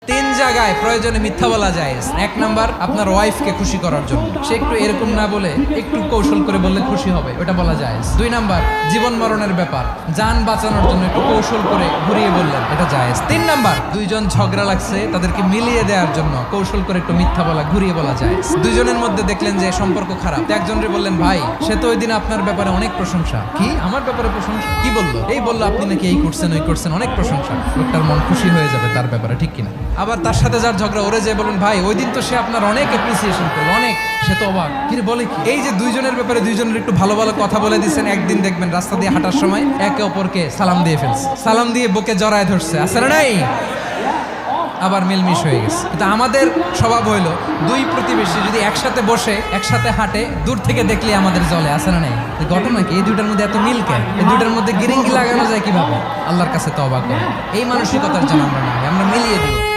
তিন জায়গায় প্রয়োজনে মিথ্যা বলা যায়। এক নাম্বার, আপনার ওয়াইফকে খুশি করার জন্য, সে একটু এরকম না বলে একটু কৌশল করে বললে খুশি হবে, ওটা বলা যায়। দুই নাম্বার, জীবন মরণের ব্যাপার, জান বাঁচানোর জন্য একটু কৌশল করে ঘুরিয়ে বললেন, এটা জায়েজ। তিন নাম্বার, দুইজন ঝগড়া লাগছে, তাদেরকে মিলিয়ে দেওয়ার জন্য কৌশল করে একটু মিথ্যা বলা, ঘুরিয়ে বলা যায়। দুইজনের মধ্যে দেখলেন যে সম্পর্ক খারাপ, একজনরে বললেন, ভাই সে তো ওই দিন আপনার ব্যাপারে অনেক প্রশংসা। কি আমার ব্যাপারে প্রশংসা? কি বললো? এই বললো আপনি নাকি এই করছেন ওই করছেন, অনেক প্রশংসা। লোকটার মন খুশি হয়ে যাবে তার ব্যাপারে, ঠিক কিনা? আবার তার সাথে যার ঝগড়া, ওরে যে বলুন, ভাই ওই দিন তো সে আপনার অনেক অ্যাপ্রিসিয়েশন করলো, অনেক, সে তো অবাক। কি বলে কি? এই যে দুইজনের ব্যাপারে দুইজনের একটু ভালো ভালো কথা বলে দিচ্ছেন, একদিন দেখবেন রাস্তা দিয়ে হাঁটার সময় একে অপরকে সালাম দিয়ে ফেলছে, সালাম দিয়ে বুকে জড়ায় ধরছে, আছে না নাই? আবার মিলমিশ হয়ে গেছে। কিন্তু আমাদের স্বভাব হইলো, দুই প্রতিবেশী যদি একসাথে বসে একসাথে হাঁটে, দূর থেকে দেখলে আমাদের জলে, আছে না নাই? ঘটনা কি? এই দুইটার মধ্যে এত মিল কেন? এই দুইটার মধ্যে গিরিঙ্গি লাগানো যায় কিভাবে? আল্লাহর কাছে তওবা করো। এই মানসিকতার জন্য আমরা মিলিয়ে দিই।